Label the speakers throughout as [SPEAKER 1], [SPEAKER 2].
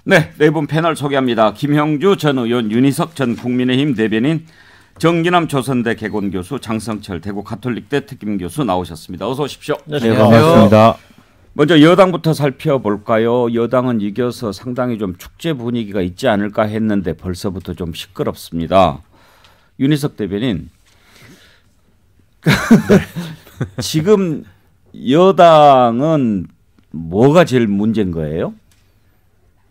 [SPEAKER 1] 네, 네 분 패널 소개합니다. 김형주 전 의원, 윤희석 전 국민의힘 대변인, 정진남 조선대 개건교수, 장성철 대구 가톨릭대 특임교수 나오셨습니다. 어서 오십시오.
[SPEAKER 2] 네, 반갑습니다.
[SPEAKER 1] 먼저 여당부터 살펴볼까요? 여당은 이겨서 상당히 좀 축제 분위기가 있지 않을까 했는데 벌써부터 좀 시끄럽습니다. 윤희석 대변인, 지금 여당은 뭐가 제일 문제인 거예요?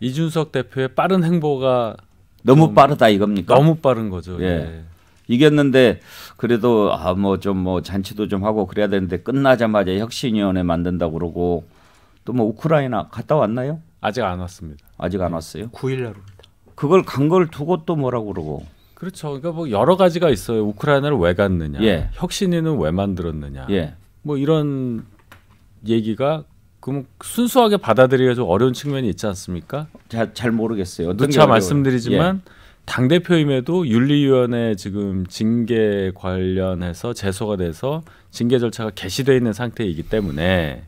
[SPEAKER 3] 이준석 대표의 빠른 행보가
[SPEAKER 1] 너무 빠르다 이겁니까?
[SPEAKER 3] 너무 빠른 거죠.
[SPEAKER 1] 예.
[SPEAKER 3] 예.
[SPEAKER 1] 이겼는데 그래도 뭐 잔치도 좀 하고 그래야 되는데 끝나자마자 혁신위원회 만든다고 그러고 또 뭐 우크라이나 갔다 왔나요?
[SPEAKER 3] 아직 안 왔습니다.
[SPEAKER 1] 아직 안 왔어요?
[SPEAKER 2] 9일 날 옵니다.
[SPEAKER 1] 그걸 간 걸 두고 또 뭐라고 그러고.
[SPEAKER 3] 그렇죠. 그러니까 뭐 여러 가지가 있어요. 우크라이나를 왜 갔느냐,
[SPEAKER 1] 예.
[SPEAKER 3] 혁신위는 왜 만들었느냐,
[SPEAKER 1] 예.
[SPEAKER 3] 뭐 이런 얘기가 그럼 순수하게 받아들이기가 좀 어려운 측면이 있지 않습니까?
[SPEAKER 1] 잘 모르겠어요.
[SPEAKER 3] 누차 말씀드리지만 당 대표임에도 윤리위원회 지금 징계 관련해서 제소가 돼서 징계 절차가 개시되어 있는 상태이기 때문에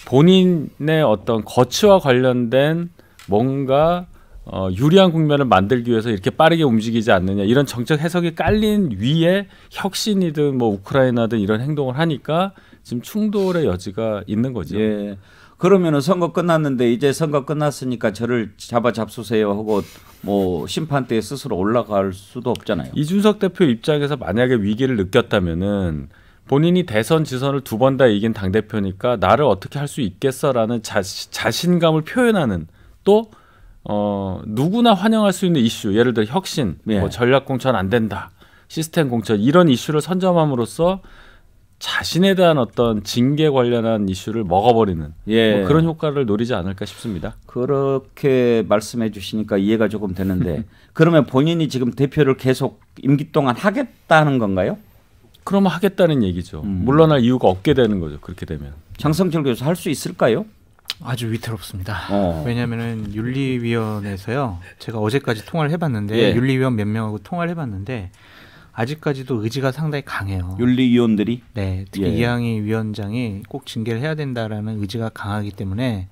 [SPEAKER 3] 본인의 어떤 거취와 관련된 뭔가 유리한 국면을 만들기 위해서 이렇게 빠르게 움직이지 않느냐, 이런 정책 해석이 깔린 위에 혁신이든 뭐 우크라이나든 이런 행동을 하니까 지금 충돌의 여지가 있는 거죠.
[SPEAKER 1] 예. 그러면은 선거 끝났는데 이제 선거 끝났으니까 저를 잡아주세요 하고 뭐 심판대에 스스로 올라갈 수도 없잖아요.
[SPEAKER 3] 이준석 대표 입장에서 만약에 위기를 느꼈다면은 본인이 대선 지선을 2번 다 이긴 당대표니까 나를 어떻게 할 수 있겠어라는 자신감을 표현하는, 또 누구나 환영할 수 있는 이슈, 예를 들어 혁신, 뭐 전략 공천 안 된다, 시스템 공천, 이런 이슈를 선점함으로써 자신에 대한 어떤 징계 관련한 이슈를 먹어버리는 뭐 그런 효과를 노리지 않을까 싶습니다.
[SPEAKER 1] 그렇게 말씀해 주시니까 이해가 조금 되는데 그러면 본인이 지금 대표를 계속 임기 동안 하겠다는 건가요?
[SPEAKER 3] 그러면 하겠다는 얘기죠. 물러날 이유가 없게 되는 거죠. 그렇게 되면.
[SPEAKER 1] 장성철 교수 할 수 있을까요?
[SPEAKER 2] 아주 위태롭습니다. 왜냐하면은 윤리위원회에서요, 제가 어제까지 통화를 해봤는데 윤리위원 몇 명하고 통화를 해봤는데 아직까지도 의지가 상당히 강해요.
[SPEAKER 1] 윤리위원들이?
[SPEAKER 2] 네, 특히 이항희 위원장이 꼭 징계를 해야 된다라는 의지가 강하기 때문에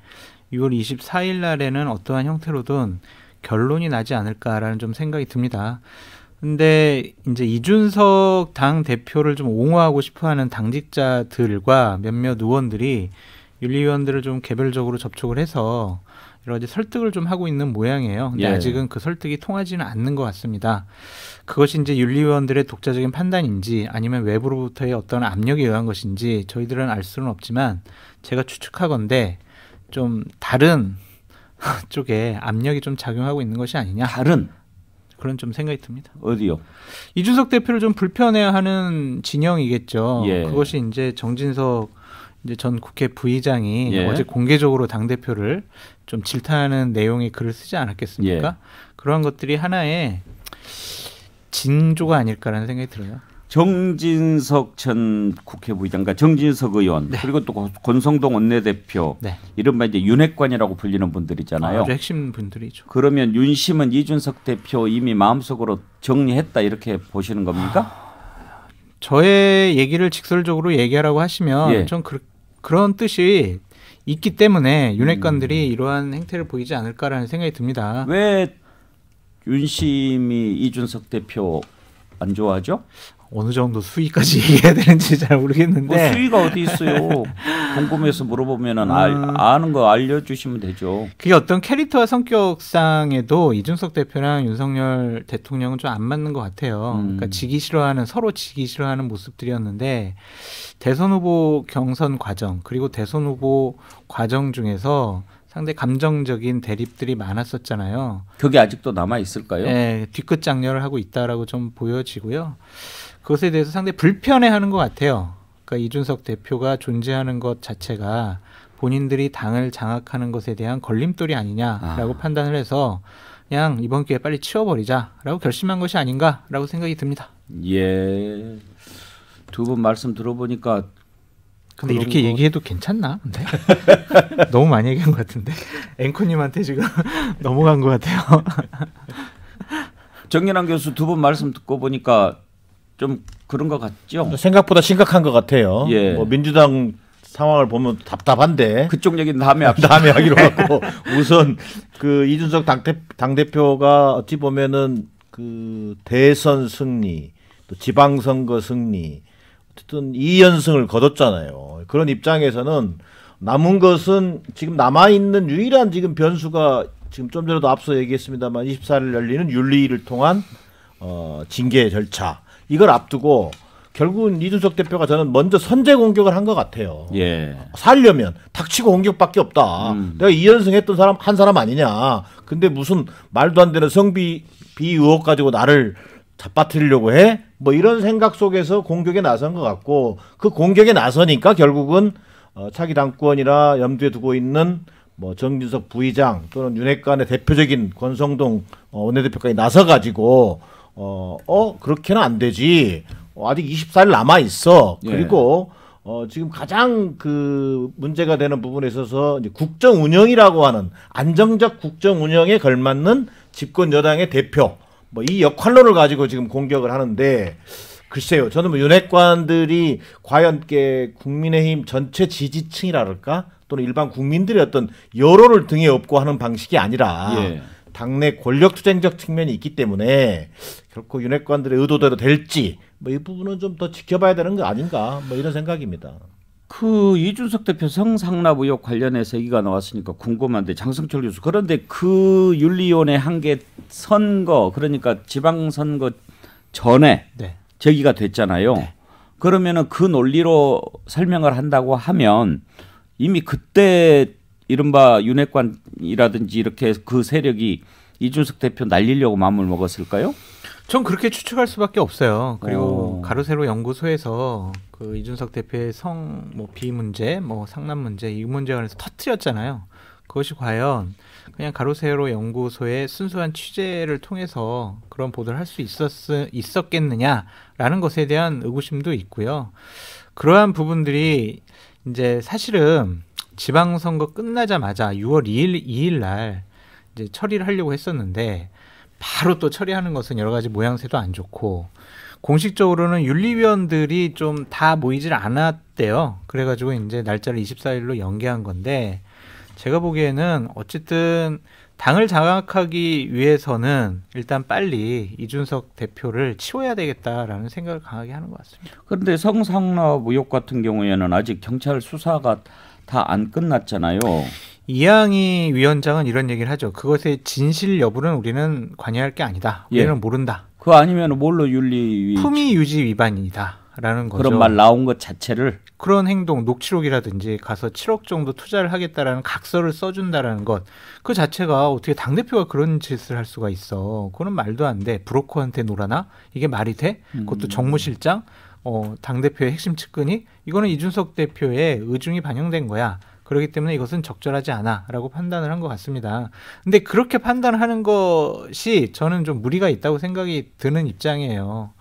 [SPEAKER 2] 6월 24일 날에는 어떠한 형태로든 결론이 나지 않을까라는 좀 생각이 듭니다. 근데 이제 이준석 당 대표를 좀 옹호하고 싶어하는 당직자들과 몇몇 의원들이 윤리위원들을 좀 개별적으로 접촉을 해서 여러 가지 설득을 좀 하고 있는 모양이에요. 근데 아직은 그 설득이 통하지는 않는 것 같습니다. 그것이 이제 윤리위원들의 독자적인 판단인지 아니면 외부로부터의 어떤 압력에 의한 것인지 저희들은 알 수는 없지만 제가 추측하건대 좀 다른 쪽에 압력이 좀 작용하고 있는 것이 아니냐.
[SPEAKER 1] 다른?
[SPEAKER 2] 그런 좀 생각이 듭니다.
[SPEAKER 1] 어디요?
[SPEAKER 2] 이준석 대표를 좀 불편해하는 진영이겠죠. 그것이 이제 정진석 이제 전 국회 부의장이 어제 공개적으로 당 대표를 좀 질타하는 내용의 글을 쓰지 않았겠습니까? 그러한 것들이 하나의 징조가 아닐까라는 생각이 들어요.
[SPEAKER 1] 정진석 전 국회 부의장, 그러니까 정진석 의원, 그리고 또 권성동 원내대표, 이른바 이제 윤핵관이라고 불리는 분들이잖아요.
[SPEAKER 2] 아주 핵심 분들이죠.
[SPEAKER 1] 그러면 윤심은 이준석 대표 이미 마음속으로 정리했다 이렇게 보시는 겁니까?
[SPEAKER 2] 저의 얘기를 직설적으로 얘기하라고 하시면 좀 그런 뜻이 있기 때문에 윤핵관들이 이러한 행태를 보이지 않을까라는 생각이 듭니다.
[SPEAKER 1] 왜 윤심이 이준석 대표 안 좋아하죠?
[SPEAKER 2] 어느 정도 수위까지 얘기해야 되는지 잘 모르겠는데.
[SPEAKER 1] 뭐 수위가 어디 있어요? 궁금해서 물어보면은 아는 거 알려주시면 되죠.
[SPEAKER 2] 그게 어떤 캐릭터와 성격상에도 이준석 대표랑 윤석열 대통령은 좀 안 맞는 것 같아요. 그러니까 서로 지기 싫어하는 모습들이었는데 대선 후보 경선 과정 그리고 대선 후보 과정 중에서 상당히 감정적인 대립들이 많았었잖아요.
[SPEAKER 1] 그게 아직도 남아 있을까요?
[SPEAKER 2] 네, 뒤끝 장렬을 하고 있다라고 좀 보여지고요. 그것에 대해서 상당히 불편해하는 것 같아요. 그러니까 이준석 대표가 존재하는 것 자체가 본인들이 당을 장악하는 것에 대한 걸림돌이 아니냐라고 판단을 해서 그냥 이번 기회에 빨리 치워버리자라고 결심한 것이 아닌가라고 생각이 듭니다.
[SPEAKER 1] 예. 두 분 말씀 들어보니까
[SPEAKER 2] 근데 이렇게 얘기해도 괜찮나? 근데 너무 많이 얘기한 것 같은데 앵커님한테 지금 넘어간 것 같아요.
[SPEAKER 1] 정연환 교수 두 분 말씀 듣고 보니까 좀 그런 것 같죠?
[SPEAKER 4] 생각보다 심각한 것 같아요. 뭐 민주당 상황을 보면 답답한데
[SPEAKER 1] 그쪽 얘기는 다음에
[SPEAKER 4] 다음에 하기로 하고 우선 그 이준석 당대표가 어찌 보면은 그 대선 승리 또 지방선거 승리 어쨌든 2연승을 거뒀잖아요. 그런 입장에서는 남은 것은 지금 남아있는 유일한 지금 변수가 지금 좀 전에도 앞서 얘기했습니다만 24일 열리는 윤리를 통한 징계 절차 이걸 앞두고 결국은 이준석 대표가 저는 먼저 선제 공격을 한 것 같아요.
[SPEAKER 1] 예.
[SPEAKER 4] 살려면 닥치고 공격밖에 없다. 내가 2연승 했던 사람 한 사람 아니냐. 근데 무슨 말도 안 되는 성비 의혹 가지고 나를 잡아뜨리려고 해? 뭐 이런 생각 속에서 공격에 나선 것 같고 그 공격에 나서니까 결국은 차기 당권이라 염두에 두고 있는 뭐 정진석 부의장 또는 윤핵관의 대표적인 권성동 원내대표까지 나서가지고 그렇게는 안 되지. 아직 24일 남아 있어. 그리고 지금 가장 그 문제가 되는 부분에 있어서 이제 국정 운영이라고 하는 안정적 국정 운영에 걸맞는 집권 여당의 대표 뭐 이 역할론을 가지고 지금 공격을 하는데 글쎄요. 저는 뭐 윤핵관들이 과연 국민의힘 전체 지지층이라 그럴까? 또는 일반 국민들의 어떤 여론을 등에 업고 하는 방식이 아니라 당내 권력투쟁적 측면이 있기 때문에 결코 윤핵관들의 의도대로 될지 뭐 이 부분은 좀 더 지켜봐야 되는 거 아닌가 뭐 이런 생각입니다.
[SPEAKER 1] 그 이준석 대표 성상납 의혹 관련해서 얘기가 나왔으니까 궁금한데 장성철 교수 그런데 그 윤리위원회 한 게 선거 그러니까 지방선거 전에 제기가 됐잖아요. 그러면은 그 논리로 설명을 한다고 하면 이미 그때 이른바 윤핵관이라든지 이렇게 그 세력이 이준석 대표 날리려고 마음을 먹었을까요?
[SPEAKER 2] 전 그렇게 추측할 수밖에 없어요. 그리고 가로세로 연구소에서 그 이준석 대표의 비 문제, 상납 문제 이 문제에 관해서 터뜨렸잖아요. 그것이 과연 그냥 가로세로 연구소의 순수한 취재를 통해서 그런 보도를 할 수 있었겠느냐라는 것에 대한 의구심도 있고요. 그러한 부분들이 이제 사실은 지방선거 끝나자마자 6월 2일 날 이제 처리를 하려고 했었는데 바로 또 처리하는 것은 여러 가지 모양새도 안 좋고 공식적으로는 윤리위원들이 좀 다 모이질 않았대요. 그래가지고 이제 날짜를 24일로 연기한 건데 제가 보기에는 어쨌든 당을 장악하기 위해서는 일단 빨리 이준석 대표를 치워야 되겠다라는 생각을 강하게 하는 것 같습니다.
[SPEAKER 1] 그런데 성상납 의혹 같은 경우에는 아직 경찰 수사가 다 안 끝났잖아요.
[SPEAKER 2] 이항희 위원장은 이런 얘기를 하죠. 그것의 진실 여부는 우리는 관여할 게 아니다. 우리는 모른다.
[SPEAKER 1] 그거 아니면 뭘로 윤리
[SPEAKER 2] 품위 유지 위반이다라는 거죠.
[SPEAKER 1] 그런 말 나온 것 자체를
[SPEAKER 2] 그런 행동, 녹취록이라든지 가서 7억 정도 투자를 하겠다라는 각서를 써준다라는 것 그 자체가 어떻게 당대표가 그런 짓을 할 수가 있어. 그거는 말도 안 돼. 브로커한테 놀아나? 이게 말이 돼? 그것도 정무실장? 당대표의 핵심 측근이? 이거는 이준석 대표의 의중이 반영된 거야. 그렇기 때문에 이것은 적절하지 않아라고 판단을 한 것 같습니다. 근데 그렇게 판단하는 것이 저는 좀 무리가 있다고 생각이 드는 입장이에요.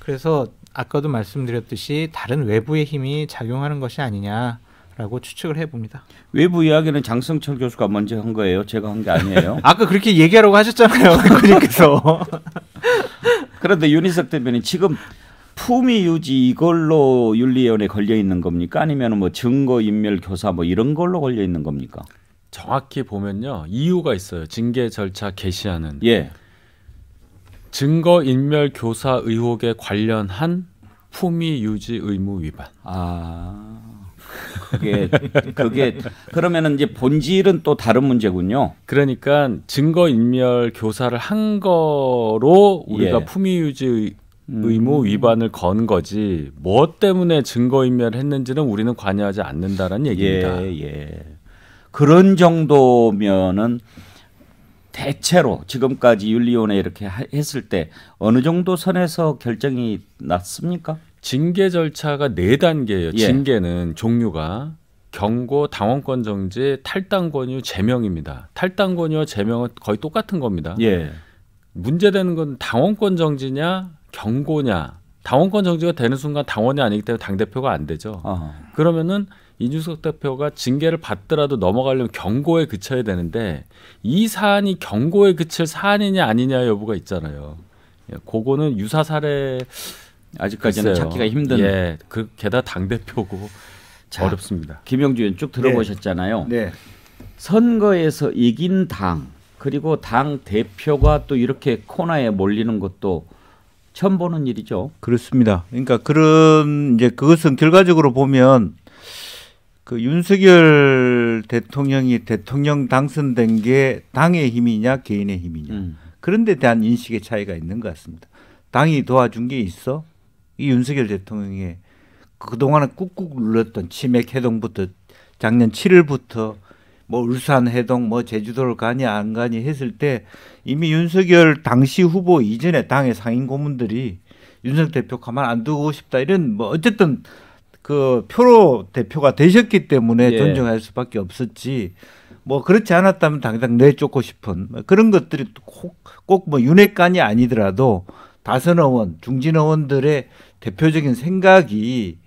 [SPEAKER 2] 그래서 아까도 말씀드렸듯이 다른 외부의 힘이 작용하는 것이 아니냐라고 추측을 해봅니다.
[SPEAKER 1] 외부 이야기는 장성철 교수가 먼저 한 거예요. 제가 한 게 아니에요.
[SPEAKER 2] 아까 그렇게 얘기하라고 하셨잖아요. 의원님께서.
[SPEAKER 1] 그런데 윤희석 대표는 지금 품위 유지 이걸로 윤리위원회에 걸려 있는 겁니까? 아니면 뭐 증거 인멸 교사 뭐 이런 걸로 걸려 있는 겁니까?
[SPEAKER 3] 정확히 보면요 이유가 있어요. 징계 절차 개시하는 증거 인멸 교사 의혹에 관련한 품위 유지 의무 위반.
[SPEAKER 1] 그게 그러면은 이제 본질은 또 다른 문제군요.
[SPEAKER 3] 그러니까 증거 인멸 교사를 한 거로 우리가 품위 유지 의무 위반을 건 거지 뭐 때문에 증거인멸을 했는지는 우리는 관여하지 않는다라는 얘기입니다.
[SPEAKER 1] 그런 정도면은 대체로 지금까지 윤리위원회 이렇게 했을 때 어느 정도 선에서 결정이 났습니까?
[SPEAKER 3] 징계 절차가 4단계예요. 징계는 종류가 경고, 당원권 정지, 탈당 권유, 제명입니다. 탈당 권유와 제명은 거의 똑같은 겁니다. 문제되는 건 당원권 정지냐 경고냐. 당원권 정지가 되는 순간 당원이 아니기 때문에 당대표가 안 되죠. 그러면은 이준석 대표가 징계를 받더라도 넘어가려면 경고에 그쳐야 되는데 이 사안이 경고에 그칠 사안이냐 아니냐 여부가 있잖아요. 그거는 유사 사례
[SPEAKER 1] 아직까지는 찾기가 힘든.
[SPEAKER 3] 게다가 당대표고
[SPEAKER 1] 자,
[SPEAKER 3] 어렵습니다.
[SPEAKER 1] 김영주 의원 쭉 들어보셨잖아요.
[SPEAKER 4] 네.
[SPEAKER 1] 선거에서 이긴 당 그리고 당 대표가 또 이렇게 코너에 몰리는 것도 처음 보는 일이죠.
[SPEAKER 5] 그렇습니다. 그러니까 그런 이제 그것은 결과적으로 보면 그 윤석열 대통령이 대통령 당선된 게 당의 힘이냐 개인의 힘이냐 그런 데 대한 인식의 차이가 있는 것 같습니다. 당이 도와준 게 있어? 이 윤석열 대통령의 그동안은 꾹꾹 눌렀던 치맥 해동부터 작년 7월부터 뭐 울산 해동 뭐 제주도를 가니 안 가니 했을 때 이미 윤석열 당시 후보 이전에 당의 상임 고문들이 윤석열 대표 가만 안 두고 싶다 이런 뭐 어쨌든 그 표로 대표가 되셨기 때문에
[SPEAKER 1] 예.
[SPEAKER 5] 존중할 수밖에 없었지. 뭐 그렇지 않았다면 당장 내쫓고 싶은 그런 것들이 꼭 뭐 윤핵관이 아니더라도 다선 의원, 중진 의원들의 대표적인 생각이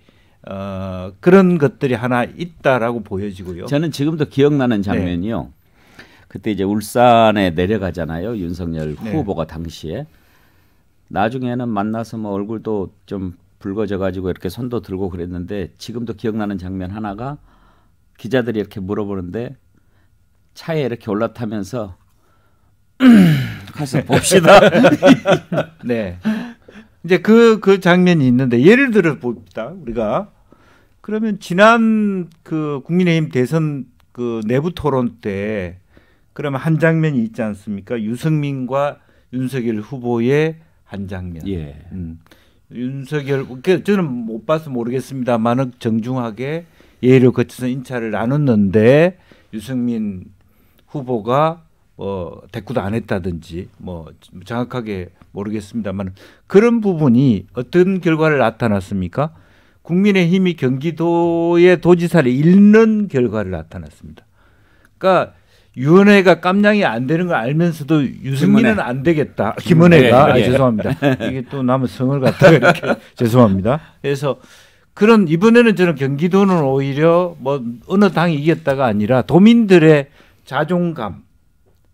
[SPEAKER 5] 그런 것들이 하나 있다라고 보여지고요.
[SPEAKER 1] 저는 지금도 기억나는 장면이요. 그때 이제 울산에 내려가잖아요. 윤석열 후보가 당시에. 나중에는 만나서 뭐 얼굴도 좀 붉어져 가지고 이렇게 손도 들고 그랬는데 지금도 기억나는 장면 하나가 기자들이 이렇게 물어보는데 차에 이렇게 올라타면서 가서 봅시다.
[SPEAKER 5] 네. 이제 그 장면이 있는데 예를 들어 봅시다. 우리가 그러면 지난 그 국민의힘 대선 그 내부 토론 때 그러면 한 장면이 있지 않습니까? 유승민과 윤석열 후보의 한 장면.
[SPEAKER 1] 예.
[SPEAKER 5] 윤석열 저는 못 봐서 모르겠습니다만은 정중하게 예의를 거쳐서 인차를 나눴는데 유승민 후보가 대꾸도 안 했다든지 뭐 정확하게 모르겠습니다만 그런 부분이 어떤 결과를 나타났습니까? 국민의힘이 경기도의 도지사를 잃는 결과를 나타났습니다. 그러니까 유은혜가 깜냥이 안 되는 걸 알면서도 유승민은 안 되겠다. 김은혜가 죄송합니다. 이게 또 남의 성을 갖다가 이렇게 죄송합니다. 그래서 그런 이번에는 저는 경기도는 오히려 뭐 어느 당이 이겼다가 아니라 도민들의 자존감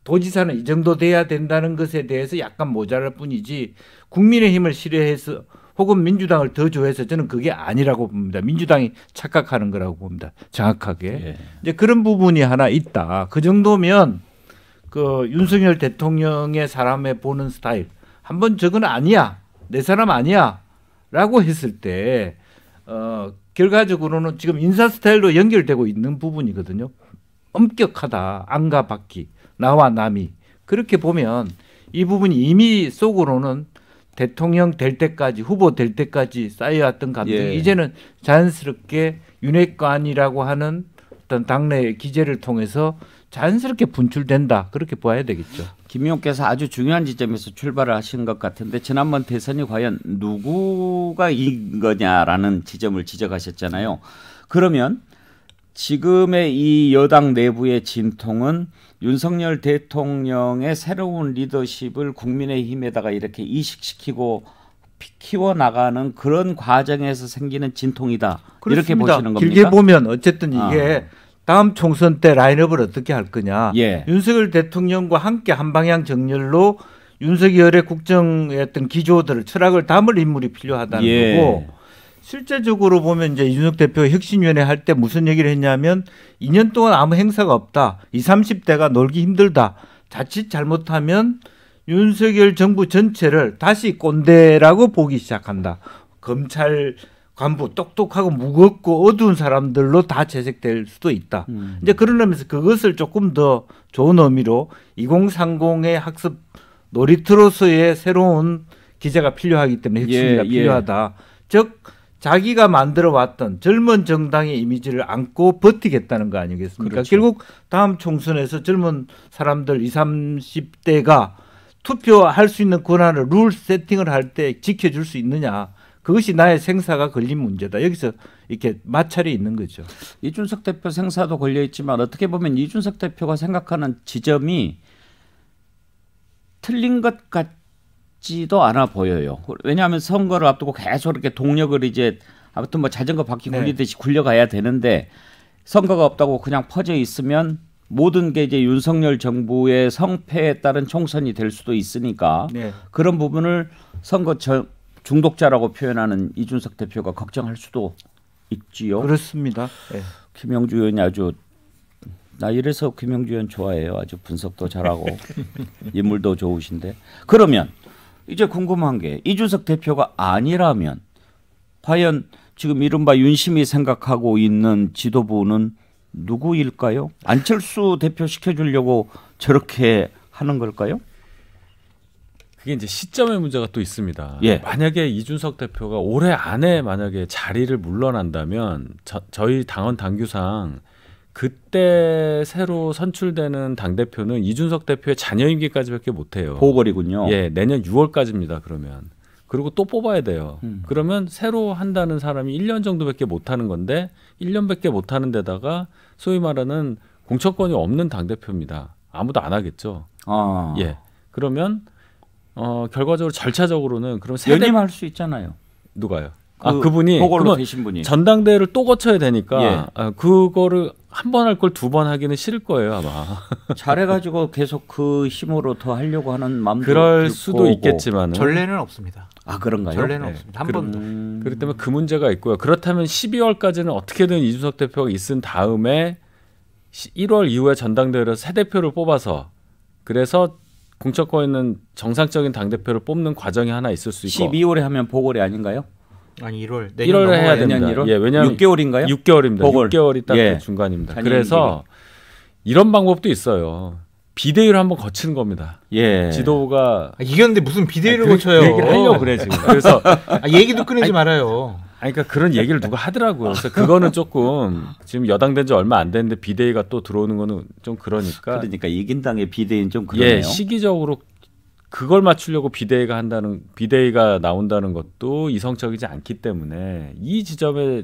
[SPEAKER 5] 도지사는 이 정도 돼야 된다는 것에 대해서 약간 모자랄 뿐이지 국민의힘을 싫어해서 혹은 민주당을 더 좋아해서 저는 그게 아니라고 봅니다. 민주당이 착각하는 거라고 봅니다. 정확하게.
[SPEAKER 1] 예.
[SPEAKER 5] 이제 그런 부분이 하나 있다. 그 정도면 그 윤석열 대통령의 사람의 보는 스타일 한번 저건 아니야. 내 사람 아니야. 라고 했을 때 결과적으로는 지금 인사 스타일로 연결되고 있는 부분이거든요. 엄격하다. 안과 밖이. 나와 남이. 그렇게 보면 이 부분이 이미 속으로는 대통령 될 때까지 후보 될 때까지 쌓여왔던 감정이 이제는 자연스럽게 윤핵관이라고 하는 어떤 당내의 기제를 통해서 자연스럽게 분출된다. 그렇게 봐야 되겠죠.
[SPEAKER 1] 김 의원께서 아주 중요한 지점에서 출발을 하신 것 같은데 지난번 대선이 과연 누구가 이긴 거냐라는 지점을 지적하셨잖아요. 그러면 지금의 이 여당 내부의 진통은 윤석열 대통령의 새로운 리더십을 국민의힘에다가 이렇게 이식시키고 키워나가는 그런 과정에서 생기는 진통이다. 이렇게
[SPEAKER 5] 그렇습니다.
[SPEAKER 1] 보시는 겁니까?
[SPEAKER 5] 길게 보면 어쨌든 이게 다음 총선 때 라인업을 어떻게 할 거냐.
[SPEAKER 1] 예.
[SPEAKER 5] 윤석열 대통령과 함께 한방향 정렬로 윤석열의 국정의 어떤 기조들을 철학을 담을 인물이 필요하다는 거고 실제적으로 보면 이제 이준석 대표 혁신위원회 할 때 무슨 얘기를 했냐면 2년 동안 아무 행사가 없다. 20, 30대가 놀기 힘들다. 자칫 잘못하면 윤석열 정부 전체를 다시 꼰대라고 보기 시작한다. 검찰 간부 똑똑하고 무겁고 어두운 사람들로 다 채색될 수도 있다. 이제 그런 의미에서 그것을 조금 더 좋은 의미로 2030의 학습 놀이터로서의 새로운 기제가 필요하기 때문에 혁신위가 필요하다. 즉 자기가 만들어 왔던 젊은 정당의 이미지를 안고 버티겠다는 거 아니겠습니까?
[SPEAKER 1] 그렇죠.
[SPEAKER 5] 결국 다음 총선에서 젊은 사람들 20, 30대가 투표할 수 있는 권한을 룰 세팅을 할 때 지켜줄 수 있느냐. 그것이 나의 생사가 걸린 문제다. 여기서 이렇게 마찰이 있는 거죠.
[SPEAKER 1] 이준석 대표 생사도 걸려 있지만 어떻게 보면 이준석 대표가 생각하는 지점이 틀린 것 같지도 않아 보여요. 왜냐하면 선거를 앞두고 계속 이렇게 동력을 이제 아무튼 뭐 자전거 바퀴 굴리듯이 굴려가야 되는데 선거가 없다고 그냥 퍼져 있으면 모든 게 이제 윤석열 정부의 성패에 따른 총선이 될 수도 있으니까 그런 부분을 선거 중독자라고 표현하는 이준석 대표가 걱정할 수도 있지요.
[SPEAKER 5] 그렇습니다. 예.
[SPEAKER 1] 김영주 의원이 아주 나 이래서 김영주 의원 좋아해요. 아주 분석도 잘하고 인물도 좋으신데 그러면 이제 궁금한 게 이준석 대표가 아니라면 과연 지금 이른바 윤심이 생각하고 있는 지도부는 누구일까요? 안철수 대표 시켜주려고 저렇게 하는 걸까요?
[SPEAKER 3] 그게 이제 시점의 문제가 또 있습니다.
[SPEAKER 1] 예.
[SPEAKER 3] 만약에 이준석 대표가 올해 안에 만약에 자리를 물러난다면 저희 당원 당규상 그때 새로 선출되는 당대표는 이준석 대표의 자녀 임기까지밖에 못해요.
[SPEAKER 1] 보궐이군요.
[SPEAKER 3] 예, 내년 6월까지입니다. 그러면. 그리고 또 뽑아야 돼요. 그러면 새로 한다는 사람이 1년 정도밖에 못하는 건데 1년밖에 못하는 데다가 소위 말하는 공천권이 없는 당대표입니다. 아무도 안 하겠죠.
[SPEAKER 1] 아.
[SPEAKER 3] 예. 그러면 결과적으로 절차적으로는 그럼 세대
[SPEAKER 1] 연임할 수 있잖아요.
[SPEAKER 3] 누가요?
[SPEAKER 1] 그분이 보궐로
[SPEAKER 3] 그러면
[SPEAKER 1] 계신 분이
[SPEAKER 3] 전당대회를 또 거쳐야 되니까
[SPEAKER 1] 예.
[SPEAKER 3] 그거를 한 번 할 걸 두 번 하기는 싫을 거예요 아마.
[SPEAKER 1] 잘해가지고 계속 그 힘으로 더 하려고 하는 마음도
[SPEAKER 3] 그럴
[SPEAKER 1] 들
[SPEAKER 3] 수도
[SPEAKER 1] 거고.
[SPEAKER 3] 있겠지만
[SPEAKER 2] 전례는 없습니다.
[SPEAKER 1] 아 그런가요?
[SPEAKER 2] 전례는
[SPEAKER 3] 네.
[SPEAKER 2] 없습니다. 한
[SPEAKER 3] 그럼-
[SPEAKER 2] 번도.
[SPEAKER 3] 그렇기 때문에 그 문제가 있고요. 그렇다면 12월까지는 어떻게든 이준석 대표가 있은 다음에 1월 이후에 전당대회로 새 대표를 뽑아서 그래서 공천권 있는 정상적인 당대표를 뽑는 과정이 하나 있을 수 있고
[SPEAKER 1] 12월에 하면 보궐이 아닌가요?
[SPEAKER 2] 아니 1월
[SPEAKER 3] 1월에 해야
[SPEAKER 1] 내년
[SPEAKER 3] 됩니다.
[SPEAKER 1] 1월?
[SPEAKER 3] 예, 왜냐하면
[SPEAKER 1] 6개월인가요?
[SPEAKER 3] 6개월입니다.
[SPEAKER 1] 보궐.
[SPEAKER 3] 6개월이 딱
[SPEAKER 1] 예.
[SPEAKER 3] 그 중간입니다.
[SPEAKER 1] 자녀
[SPEAKER 3] 그래서 이런 방법도 있어요. 비대위를 한번 거치는 겁니다.
[SPEAKER 1] 예.
[SPEAKER 3] 지도부가
[SPEAKER 2] 이겼는데 무슨 비대위를
[SPEAKER 3] 그
[SPEAKER 2] 거쳐요?
[SPEAKER 3] 얘기를 하려고 그래 지금. 그래서
[SPEAKER 2] 얘기도 끊이지 말아요.
[SPEAKER 3] 그러니까 그런 얘기를 누가 하더라고요. 그래서 그거는 조금 지금 여당된 지 얼마 안 됐는데 비대위가 또 들어오는 거는 좀 그러니까
[SPEAKER 1] 이긴 당의 비대위는 좀 그러네요.
[SPEAKER 3] 예, 시기적으로 그걸 맞추려고 비대위가 나온다는 것도 이성적이지 않기 때문에 이 지점에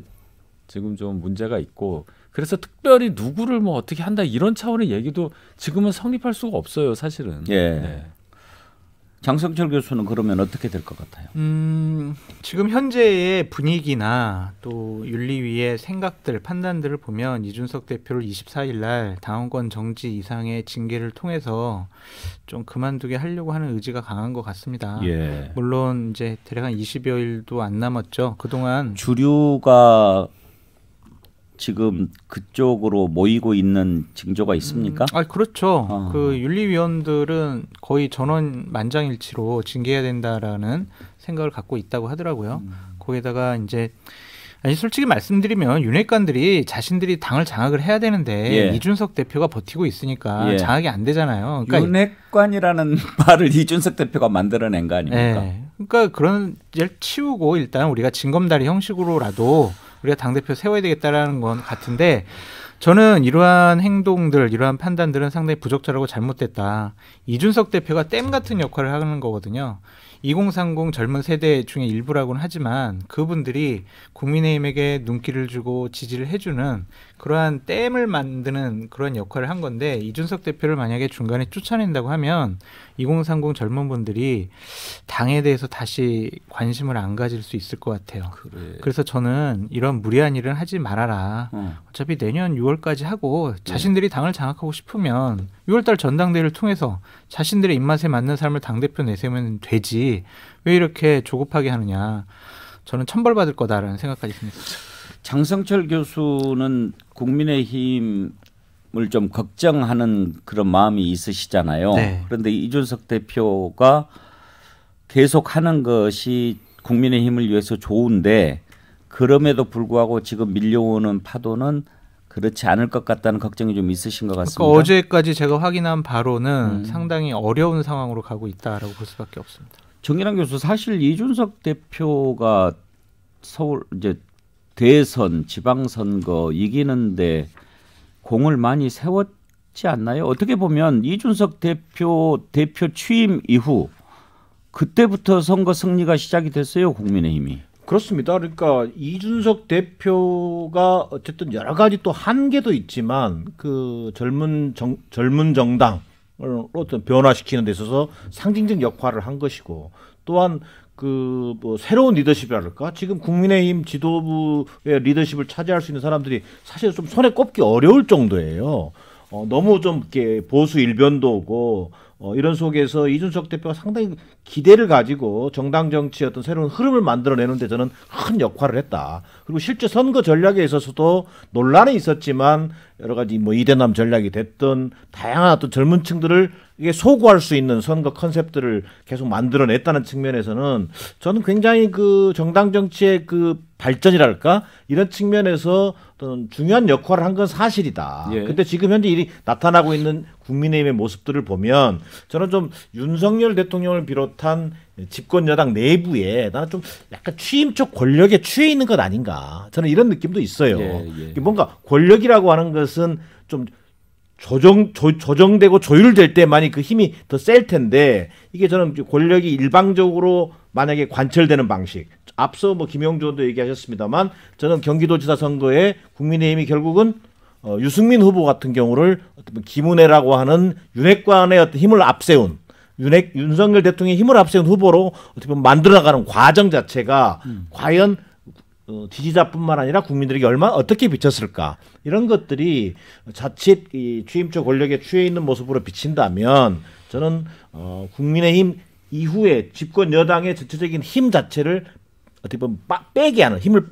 [SPEAKER 3] 지금 좀 문제가 있고 그래서 특별히 누구를 뭐 어떻게 한다 이런 차원의 얘기도 지금은 성립할 수가 없어요, 사실은.
[SPEAKER 1] 예.
[SPEAKER 3] 네.
[SPEAKER 1] 장성철 교수는 그러면 어떻게 될 것 같아요?
[SPEAKER 2] 지금 현재의 분위기나 또 윤리위의 생각들, 판단들을 보면 이준석 대표를 24일 날 당원권 정지 이상의 징계를 통해서 좀 그만두게 하려고 하는 의지가 강한 것 같습니다.
[SPEAKER 1] 예.
[SPEAKER 2] 물론 이제 대략 한 20여일도 안 남았죠. 그동안
[SPEAKER 1] 주류가 지금 그쪽으로 모이고 있는 징조가 있습니까?
[SPEAKER 2] 그렇죠. 그 윤리위원들은 거의 전원 만장일치로 징계해야 된다라는 생각을 갖고 있다고 하더라고요. 거기다가 이제 아니 솔직히 말씀드리면 윤핵관들이 자신들이 당을 장악을 해야 되는데
[SPEAKER 1] 예.
[SPEAKER 2] 이준석 대표가 버티고 있으니까
[SPEAKER 1] 예.
[SPEAKER 2] 장악이 안 되잖아요. 그러니까
[SPEAKER 1] 윤핵관이라는 말을 이준석 대표가 만들어낸 거 아닙니까?
[SPEAKER 2] 예. 그러니까 그런 일 치우고 일단 우리가 징검다리 형식으로라도 우리가 당대표 세워야 되겠다라는 건 같은데 저는 이러한 행동들, 이러한 판단들은 상당히 부적절하고 잘못됐다. 이준석 대표가 댐 같은 역할을 하는 거거든요. 2030 젊은 세대 중에 일부라고는 하지만 그분들이 국민의힘에게 눈길을 주고 지지를 해주는 그러한 댐을 만드는 그런 역할을 한 건데 이준석 대표를 만약에 중간에 쫓아낸다고 하면 2030 젊은 분들이 당에 대해서 다시 관심을 안 가질 수 있을 것 같아요. 그래서 저는 이런 무리한 일은 하지 말아라. 어차피 내년 6월까지 하고 자신들이 당을 장악하고 싶으면 6월달 전당대회를 통해서 자신들의 입맛에 맞는 사람을 당대표 내세우면 되지 왜 이렇게 조급하게 하느냐. 저는 천벌받을 거다라는 생각까지 듭니다.
[SPEAKER 1] 장성철 교수는 국민의힘을 좀 걱정하는 그런 마음이 있으시잖아요.
[SPEAKER 2] 네.
[SPEAKER 1] 그런데 이준석 대표가 계속 하는 것이 국민의힘을 위해서 좋은데 그럼에도 불구하고 지금 밀려오는 파도는 그렇지 않을 것 같다는 걱정이 좀 있으신 것 같습니다.
[SPEAKER 2] 그러니까 어제까지 제가 확인한 바로는 상당히 어려운 상황으로 가고 있다라고 볼 수밖에 없습니다.
[SPEAKER 1] 정일환 교수, 사실 이준석 대표가 서울 이제 대선, 지방선거 이기는데 공을 많이 세웠지 않나요? 어떻게 보면 이준석 대표 취임 이후 그때부터 선거 승리가 시작이 됐어요, 국민의힘이.
[SPEAKER 4] 그렇습니다. 그러니까 이준석 대표가 어쨌든 여러 가지 또 한계도 있지만 그 젊은 정당을 어떤 변화시키는 데 있어서 상징적 역할을 한 것이고 또한 그 뭐 새로운 리더십이랄까 지금 국민의힘 지도부의 리더십을 차지할 수 있는 사람들이 사실 좀 손에 꼽기 어려울 정도예요. 너무 좀 이렇게 보수 일변도 오고 이런 속에서 이준석 대표가 상당히 기대를 가지고 정당 정치의 어떤 새로운 흐름을 만들어내는데 저는 큰 역할을 했다. 그리고 실제 선거 전략에 있어서도 논란이 있었지만 여러 가지 뭐 이대남 전략이 됐던 다양한 어떤 젊은 층들을 이게 소구할 수 있는 선거 컨셉들을 계속 만들어냈다는 측면에서는 저는 굉장히 그 정당 정치의 그 발전이랄까 이런 측면에서 어떤 중요한 역할을 한 건 사실이다.
[SPEAKER 1] 예.
[SPEAKER 4] 근데 지금 현재 일이 나타나고 있는 국민의힘의 모습들을 보면 저는 좀 윤석열 대통령을 비롯한 집권 여당 내부에 나는 좀 약간 취임적 권력에 취해 있는 것 아닌가. 저는 이런 느낌도 있어요.
[SPEAKER 1] 예.
[SPEAKER 4] 뭔가 권력이라고 하는 것은 좀 조정되고 조율될 때만이 그 힘이 더 셀 텐데 이게 저는 권력이 일방적으로 만약에 관철되는 방식. 앞서 뭐 김영주 의원도 얘기하셨습니다만 저는 경기도지사 선거에 국민의힘이 결국은 유승민 후보 같은 경우를 어떤 김은혜라고 하는 윤핵관의 어떤 힘을 앞세운 윤석열 대통령의 힘을 앞세운 후보로 어떻게 보면 만들어나가는 과정 자체가 과연 지지자뿐만 아니라 국민들에게 얼마나 어떻게 비쳤을까 이런 것들이 자칫 이 취임적 권력에 취해 있는 모습으로 비친다면 저는 국민의힘 이후에 집권 여당의 전체적인 힘 자체를 어떻게 보면 빼게 하는 힘을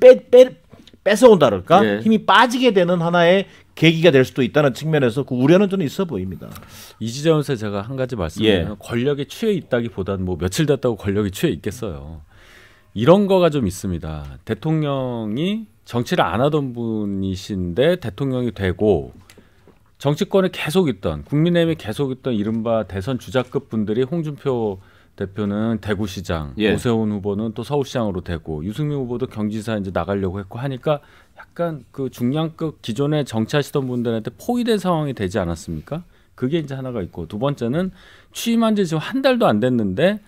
[SPEAKER 4] 뺏어온다 그럴까
[SPEAKER 1] 예.
[SPEAKER 4] 힘이 빠지게 되는 하나의 계기가 될 수도 있다는 측면에서 그 우려는 저는 있어 보입니다.
[SPEAKER 3] 이지재 원세 제가 한 가지 말씀드리면 권력에 취해 있다기보다는 뭐 며칠 됐다고 권력에 취해 있겠어요. 이런 거가 좀 있습니다. 대통령이 정치를 안 하던 분이신데 대통령이 되고 정치권에 계속 있던 국민의힘에 계속 있던 이른바 대선 주자급 분들이 홍준표 대표는 대구시장,
[SPEAKER 1] 예.
[SPEAKER 3] 오세훈 후보는 또 서울시장으로 되고 유승민 후보도 경기지사 이제 나가려고 했고 하니까 약간 그 중량급 기존에 정치하시던 분들한테 포위된 상황이 되지 않았습니까? 그게 이제 하나가 있고 두 번째는 취임한 지 지금 한 달도 안 됐는데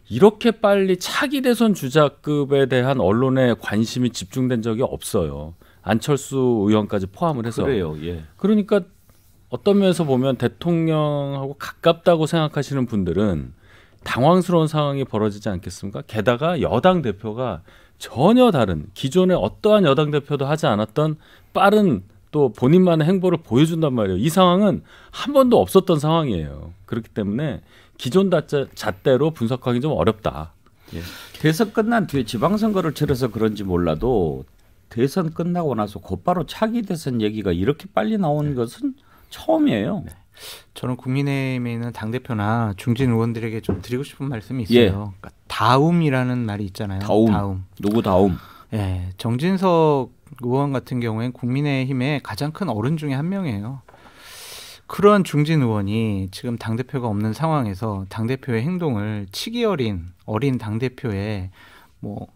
[SPEAKER 3] 이렇게 빨리 차기 대선 주자급에 대한 언론의 관심이 집중된 적이 없어요. 안철수 의원까지 포함을 해서.
[SPEAKER 1] 그래요. 예.
[SPEAKER 3] 그러니까 어떤 면에서 보면 대통령하고 가깝다고 생각하시는 분들은 당황스러운 상황이 벌어지지 않겠습니까? 게다가 여당 대표가 전혀 다른 기존의 어떠한 여당 대표도 하지 않았던 빠른 또 본인만의 행보를 보여준단 말이에요. 이 상황은 한 번도 없었던 상황이에요. 그렇기 때문에 기존 잣대로 분석하기 좀 어렵다. 예.
[SPEAKER 1] 대선 끝난 뒤에 지방선거를 치러서 그런지 몰라도 대선 끝나고 나서 곧바로 차기 대선 얘기가 이렇게 빨리 나오는 것은 처음이에요.
[SPEAKER 2] 네. 저는 국민의힘에 있는 당대표나 중진 의원들에게 좀 드리고 싶은 말씀이 있어요.
[SPEAKER 1] 예.
[SPEAKER 2] 그러니까 다음이라는 말이 있잖아요.
[SPEAKER 1] 다음. 누구 다음?
[SPEAKER 2] 예, 정진석 의원 같은 경우엔 국민의힘의 가장 큰 어른 중에 한 명이에요. 그러한 중진 의원이 지금 당대표가 없는 상황에서 당대표의 행동을 치기 어린 당대표의 뭐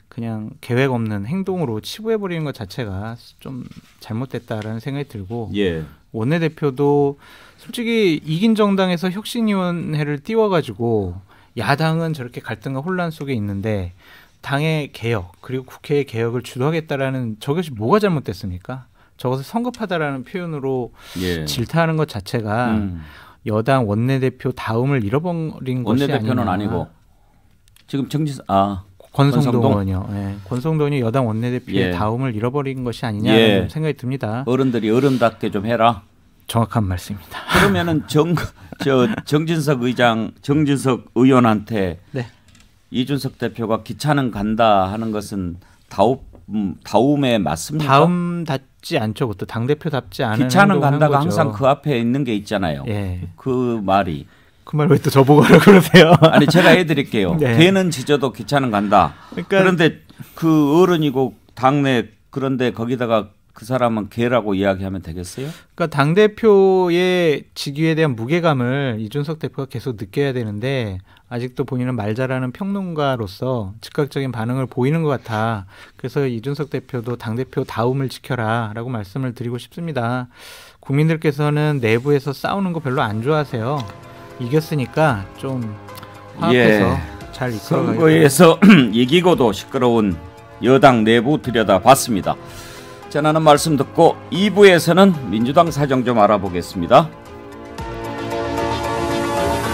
[SPEAKER 2] 그냥 계획 없는 행동으로 치부해버리는 것 자체가 좀 잘못됐다라는 생각이 들고
[SPEAKER 1] 예.
[SPEAKER 2] 원내대표도 솔직히 이긴 정당에서 혁신위원회를 띄워가지고 야당은 저렇게 갈등과 혼란 속에 있는데 당의 개혁 그리고 국회의 개혁을 주도하겠다라는 저것이 뭐가 잘못됐습니까? 저것을 성급하다라는 표현으로
[SPEAKER 1] 예.
[SPEAKER 2] 질타하는 것 자체가 여당 원내대표 다음을 잃어버린 것이 아니냐.
[SPEAKER 1] 원내대표는 아니고 지금
[SPEAKER 2] 권성동 의원이요. 예. 권성동 의원이 여당 원내대표의
[SPEAKER 1] 예.
[SPEAKER 2] 다음을 잃어버린 것이 아니냐는
[SPEAKER 1] 예.
[SPEAKER 2] 생각이 듭니다.
[SPEAKER 1] 어른들이 어른답게 좀 해라.
[SPEAKER 2] 정확한 말씀입니다.
[SPEAKER 1] 그러면은 정진석 의원한테
[SPEAKER 2] 네.
[SPEAKER 1] 이준석 대표가 기차는 간다 하는 것은 다음에 맞습니까?
[SPEAKER 2] 다음답지 않죠. 그것도 당대표답지 않은
[SPEAKER 1] 기차는
[SPEAKER 2] 행동을 한
[SPEAKER 1] 간다가
[SPEAKER 2] 거죠.
[SPEAKER 1] 항상 그 앞에 있는 게 있잖아요.
[SPEAKER 2] 예.
[SPEAKER 1] 그 말이.
[SPEAKER 2] 그 말 왜 또 저보고 하라고 그러세요?
[SPEAKER 1] 아니 제가 해드릴게요.
[SPEAKER 2] 네.
[SPEAKER 1] 개는 짖어도 기차는 간다.
[SPEAKER 2] 그러니까
[SPEAKER 1] 그런데 그 어른이고 당내 그런데 거기다가 그 사람은 개라고 이야기하면 되겠어요?
[SPEAKER 2] 그러니까 당대표의 직위에 대한 무게감을 이준석 대표가 계속 느껴야 되는데 아직도 본인은 말 잘하는 평론가로서 즉각적인 반응을 보이는 것 같아. 그래서 이준석 대표도 당대표 다음을 지켜라 라고 말씀을 드리고 싶습니다. 국민들께서는 내부에서 싸우는 거 별로 안 좋아하세요. 이겼으니까 좀 화합해서 잘 이끌어가야
[SPEAKER 1] 선거에서 이기고도 시끄러운 여당 내부 들여다봤습니다. 전하는 말씀 듣고 2부에서는 민주당 사정 좀 알아보겠습니다.